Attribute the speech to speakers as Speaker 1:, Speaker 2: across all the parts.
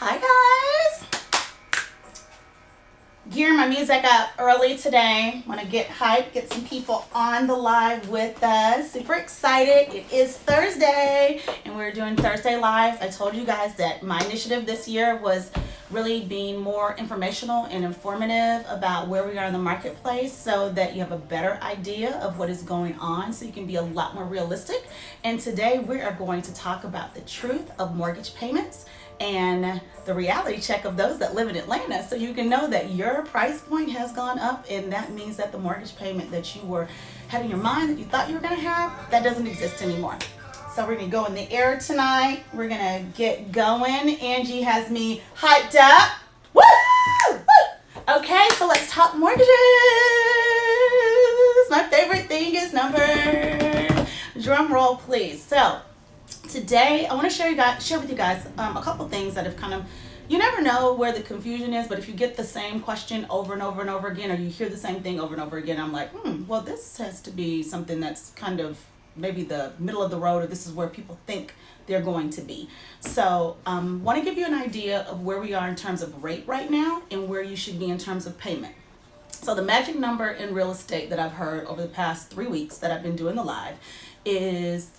Speaker 1: Hi guys! Gearing my music up early today. Want to get hyped, get some people on the live with us. Super excited. It is Thursday and we're doing Thursday Lives. I told you guys that my initiative this year was really being more informational and informative about where we are in the marketplace so that you have a better idea of what is going on so you can be a lot more realistic. And today we are going to talk about the truth of mortgage payments and the reality check of those that live in Atlanta, so you can know that your price point has gone up, and that means that the mortgage payment that you had in your mind that you thought you were going to have, that doesn't exist anymore. So we're going to go in the air tonight. We're going to get going. Angie has me hyped up. Woo! Okay, so let's talk mortgages. My favorite thing is numbers. Drum roll, please. So today I want to share with you guys a couple things that have you never know where the confusion is, but if you get the same question over and over and over again, or you hear the same thing over and over again, I'm like, well, this has to be something that's kind of maybe the middle of the road, or this is where people think they're going to be. So want to give you an idea of where we are in terms of rate right now and where you should be in terms of payment. So the magic number in real estate that I've heard over the past 3 weeks that I've been doing the live is,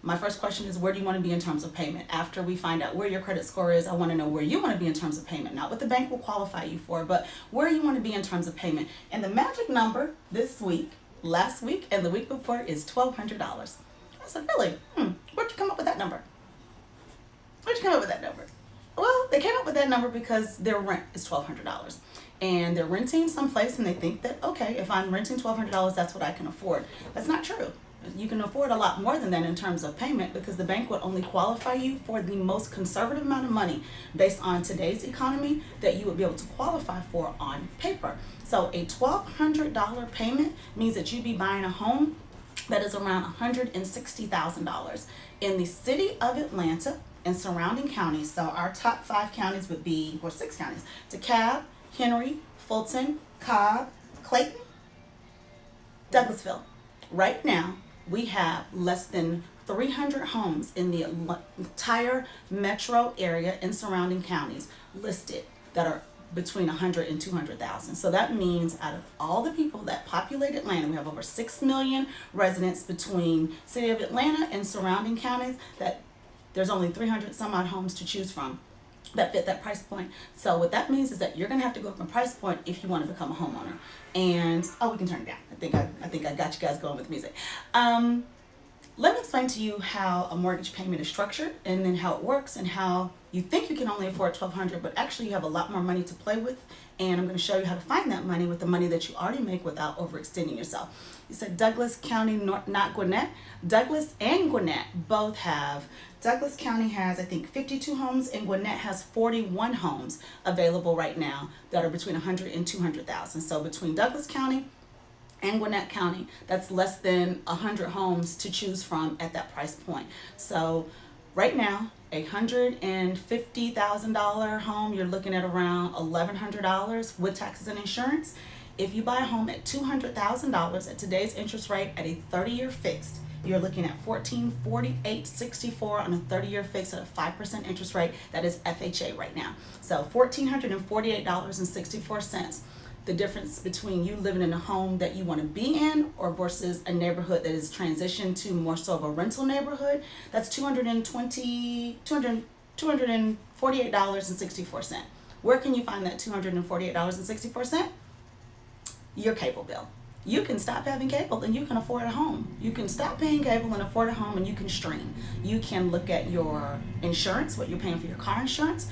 Speaker 1: my first question is, where do you want to be in terms of payment? After we find out where your credit score is, I want to know where you want to be in terms of payment. Not what the bank will qualify you for, but where you want to be in terms of payment. And the magic number this week, last week, and the week before is $1,200. I said, really? Where'd you come up with that number? Where'd you come up with that number? Well, they came up with that number because their rent is $1,200. And they're renting someplace and they think that, okay, if I'm renting $1,200, that's what I can afford. That's not true. You can afford a lot more than that in terms of payment, because the bank would only qualify you for the most conservative amount of money based on today's economy that you would be able to qualify for on paper. So a $1,200 payment means that you'd be buying a home that is around $160,000 in the city of Atlanta and surrounding counties. So our top 5 counties would be, or 6 counties, DeKalb, Henry, Fulton, Cobb, Clayton, Douglasville. Right now, we have less than 300 homes in the entire metro area and surrounding counties listed that are between 100 and 200,000. So that means out of all the people that populate Atlanta, we have over 6 million residents between city of Atlanta and surrounding counties, that there's only 300 some odd homes to choose from that fit that price point. So what that means is that you're gonna have to go up in price point if you want to become a homeowner. And we can turn it down. I think I got you guys going with music. Let me explain to you how a mortgage payment is structured, and then how it works, and how you think you can only afford $1,200, but actually you have a lot more money to play with. And I'm going to show you how to find that money with the money that you already make without overextending yourself. You said Douglas County, not Gwinnett. Douglas and Gwinnett both have. Douglas County has, I think, 52 homes, and Gwinnett has 41 homes available right now that are between 100 and 200,000. So between Douglas County and Gwinnett County, that's less than 100 homes to choose from at that price point. So right now, a $150,000 home, you're looking at around $1,100 with taxes and insurance. If you buy a home at $200,000 at today's interest rate at a 30-year fixed, you're looking at $1,448.64 on a 30-year fixed at a 5% interest rate. That is FHA right now. So $1,448.64. The difference between you living in a home that you want to be in or versus a neighborhood that is transitioned to more so of a rental neighborhood, that's $248.64. Where can you find that $248.64? Your cable bill. You can stop having cable and you can afford a home. You can stop paying cable and afford a home, and you can stream. You can look at your insurance, what you're paying for your car insurance.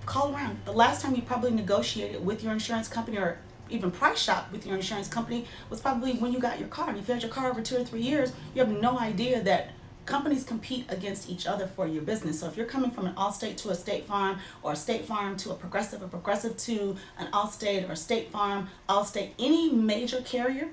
Speaker 1: Call around. The last time you probably negotiated with your insurance company, or even price shop with your insurance company, was probably when you got your car. And if you had your car over 2 or 3 years, you have no idea that companies compete against each other for your business. So if you're coming from an Allstate to a State Farm, or a State Farm to a Progressive to an Allstate, or a State Farm, Allstate, any major carrier,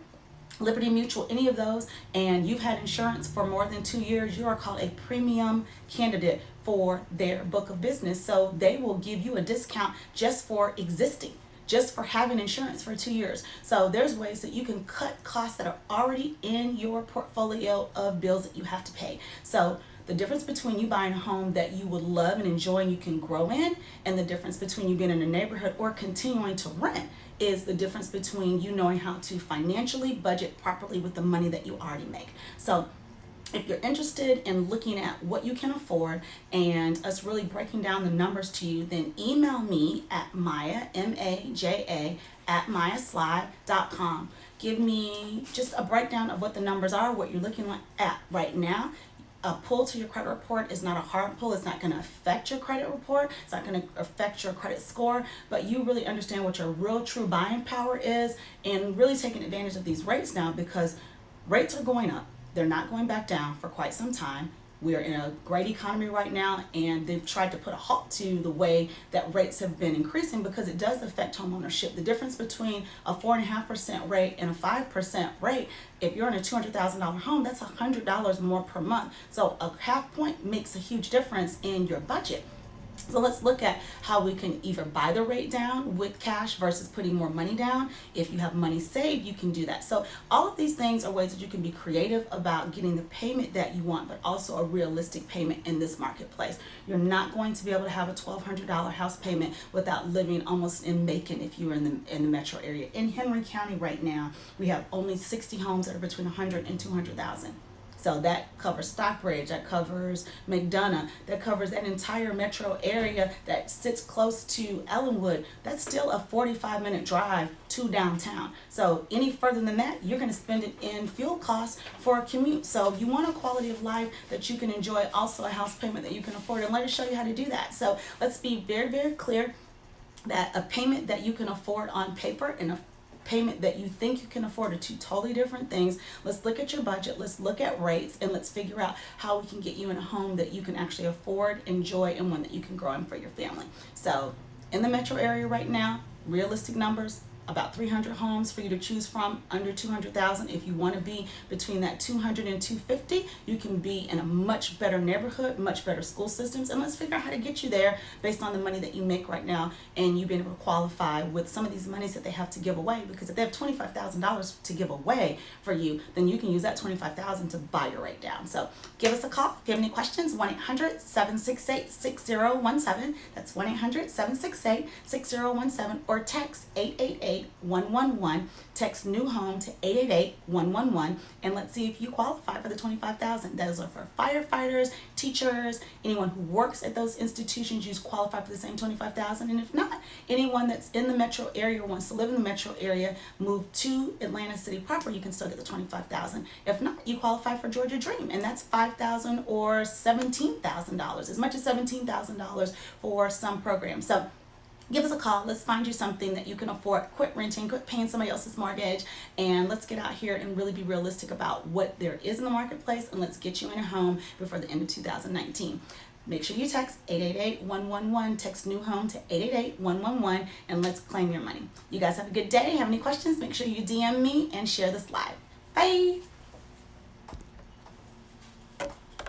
Speaker 1: Liberty Mutual, any of those, and you've had insurance for more than 2 years, you are called a premium candidate for their book of business. So they will give you a discount just for existing, just for having insurance for 2 years. So there's ways that you can cut costs that are already in your portfolio of bills that you have to pay. So the difference between you buying a home that you would love and enjoy and you can grow in, and the difference between you being in a neighborhood or continuing to rent is the difference between you knowing how to financially budget properly with the money that you already make. So if you're interested in looking at what you can afford and us really breaking down the numbers to you, then email me at Maya, M-A-J-A, at mayaslide.com. Give me just a breakdown of what the numbers are, what you're looking at right now. A pull to your credit report is not a hard pull. It's not going to affect your credit report. It's not going to affect your credit score, but you really understand what your real true buying power is and really taking advantage of these rates now, because rates are going up. They're not going back down for quite some time. We are in a great economy right now, and they've tried to put a halt to the way that rates have been increasing because it does affect home ownership. The difference between a 4.5% rate and a 5% rate, if you're in a $200,000 home, that's $100 more per month. So a half point makes a huge difference in your budget. So let's look at how we can either buy the rate down with cash versus putting more money down. If you have money saved, you can do that. So all of these things are ways that you can be creative about getting the payment that you want, but also a realistic payment in this marketplace. You're not going to be able to have a $1,200 house payment without living almost in Macon if you're in the metro area. In Henry County right now, we have only 60 homes that are between 100 and 200,000. So that covers Stockbridge, that covers McDonough, that covers that entire metro area that sits close to Ellenwood. That's still a 45-minute drive to downtown. So any further than that, you're going to spend it in fuel costs for a commute. So you want a quality of life that you can enjoy, also a house payment that you can afford, and let us show you how to do that. So let's be very, very clear that a payment that you can afford on paper and a payment that you think you can afford are two totally different things. Let's look at your budget, let's look at rates, and let's figure out how we can get you in a home that you can actually afford, enjoy, and one that you can grow in for your family. So in the metro area right now, realistic numbers, about 300 homes for you to choose from under 200,000. If you want to be between that 200 and 250, you can be in a much better neighborhood, much better school systems, and let's figure out how to get you there based on the money that you make right now and you being able to qualify with some of these monies that they have to give away. Because if they have $25,000 to give away for you, then you can use that $25,000 to buy your rate down. So give us a call if you have any questions. 1-800-768-6017. That's 1-800-768-6017, or text 888-111. Text new home to 888-111, and let's see if you qualify for the $25,000. Those are for firefighters, teachers, anyone who works at those institutions. You qualify for the same $25,000, and if not, anyone that's in the metro area or wants to live in the metro area, move to Atlanta City proper, you can still get the $25,000. If not, you qualify for Georgia Dream, and that's $5,000 or $17,000, as much as $17,000 for some programs. So give us a call. Let's find you something that you can afford. Quit renting, quit paying somebody else's mortgage, and let's get out here and really be realistic about what there is in the marketplace, and let's get you in a home before the end of 2019. Make sure you text 888-111, text new home to 888-111, and let's claim your money. You guys have a good day. Have any questions? Make sure you DM me and share this live. Bye.